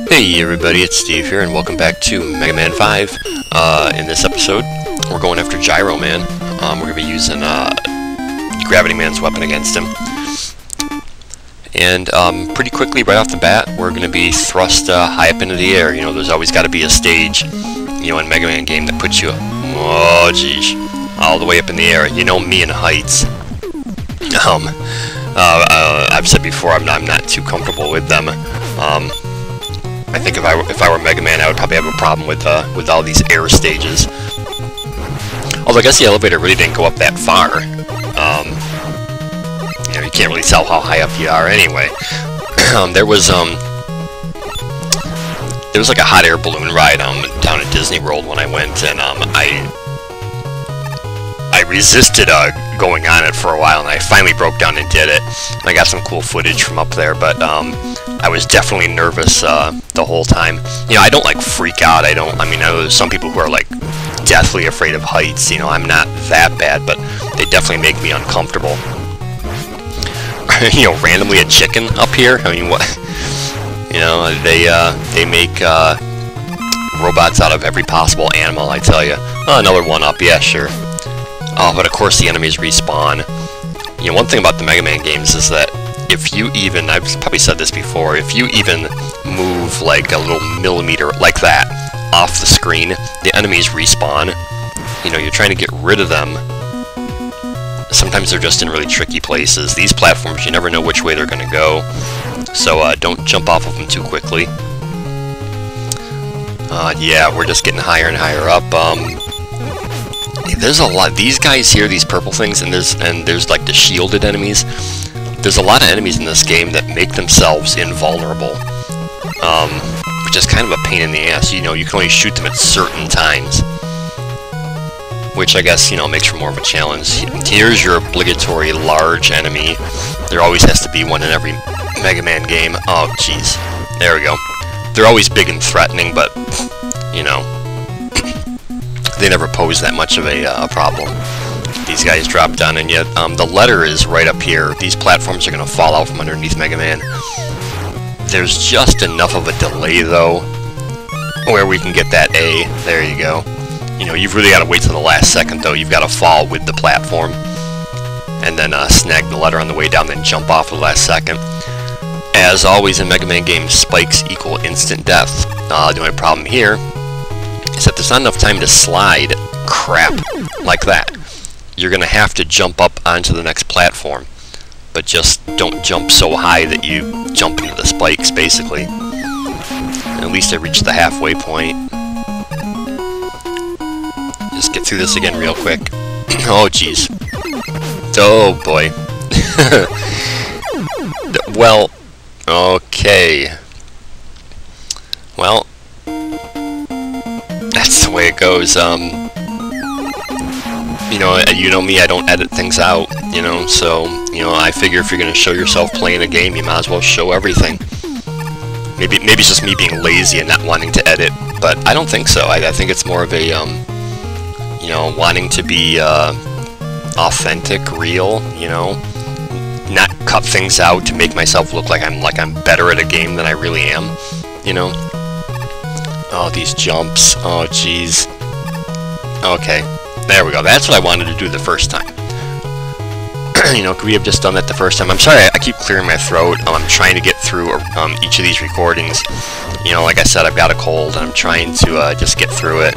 Hey everybody, it's Steve here, and welcome back to Megaman 5. In this episode, we're going after Gyroman. We're going to be using Gravity Man's weapon against him. And pretty quickly, right off the bat, we're going to be thrust high up into the air. You know, there's always got to be a stage, you know, in Mega Man game that puts you, oh geez, all the way up in the air. You know me and heights. I've said before, I'm not too comfortable with them. I think if I were Mega Man, I would probably have a problem with all these air stages. Although I guess the elevator really didn't go up that far. You know, you can't really tell how high up you are anyway. There was like a hot air balloon ride down at Disney World when I went, and I resisted going on it for a while, and I finally broke down and did it. And I got some cool footage from up there, but I was definitely nervous the whole time. You know, I don't like freak out. I mean, I know there's some people who are like deathly afraid of heights. You know, I'm not that bad, but they definitely make me uncomfortable. You know, randomly a chicken up here. I mean, what? You know, they make robots out of every possible animal. I tell you. Oh, another one up. Yeah, sure. But of course the enemies respawn. You know, one thing about the Mega Man games is that if you even, I've probably said this before, if you even move like a little millimeter like that off the screen, the enemies respawn. You know, you're trying to get rid of them. Sometimes they're just in really tricky places. These platforms, you never know which way they're going to go. So don't jump off of them too quickly. Yeah, we're just getting higher and higher up. There's a lot. These guys here, these purple things, and there's like the shielded enemies. There's a lot of enemies in this game that make themselves invulnerable, which is kind of a pain in the ass. You know, you can only shoot them at certain times, which I guess, you know, makes for more of a challenge. Here's your obligatory large enemy. There always has to be one in every Mega Man game. Oh, jeez. There we go. They're always big and threatening, but, you know, they never pose that much of a problem. These guys drop down, and yet the letter is right up here. These platforms are going to fall out from underneath Mega Man. There's just enough of a delay, though, where we can get that A. There you go. You know, you've really got to wait till the last second, though. You've got to fall with the platform, and then snag the letter on the way down, then jump off at the last second. As always in Mega Man games, spikes equal instant death. The only problem here is that there's not enough time to slide crap like that. You're going to have to jump up onto the next platform, but just don't jump so high that you jump into the spikes, basically. And at least I reached the halfway point. Just get through this again real quick. Oh, jeez. Oh, boy. Well, okay. Well, that's the way it goes. You know me, I don't edit things out, you know, so, you know, I figure if you're going to show yourself playing a game, you might as well show everything. Maybe it's just me being lazy and not wanting to edit, but I don't think so. I think it's more of a, you know, wanting to be authentic, real, you know, not cut things out to make myself look like I'm better at a game than I really am, you know. Oh, these jumps. Oh, jeez. Okay. There we go. That's what I wanted to do the first time. You know, could we have just done that the first time? I'm sorry, I keep clearing my throat. I'm trying to get through each of these recordings. You know, like I said, I've got a cold, and I'm trying to just get through it.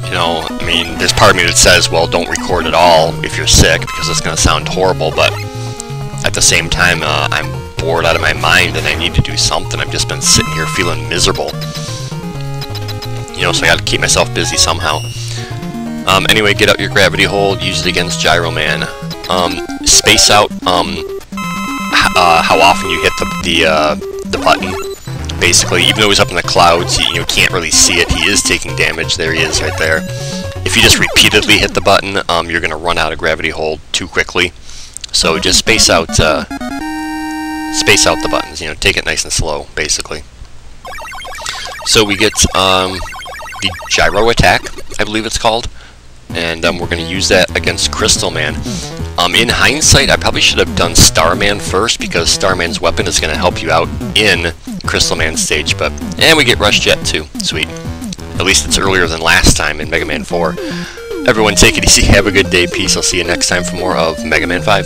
You know, I mean, there's part of me that says, well, don't record at all if you're sick, because it's going to sound horrible, but at the same time, I'm bored out of my mind, and I need to do something. I've just been sitting here feeling miserable. You know, so I got to keep myself busy somehow. Anyway, get out your gravity hold, use it against Gyroman. Space out how often you hit the button. Basically, even though he's up in the clouds, you can't really see it. He is taking damage. There he is, right there. If you just repeatedly hit the button, you're going to run out of gravity hold too quickly. So just space out the buttons. You know, take it nice and slow, basically. So we get the gyro attack, I believe it's called. And we're going to use that against Crystal Man. In hindsight, I probably should have done Starman first, because Starman's weapon is going to help you out in Crystal Man stage, but and we get Rush Jet too. Sweet. At least it's earlier than last time in Mega Man 4. Everyone take it easy, have a good day, peace. I'll see you next time for more of Mega Man 5.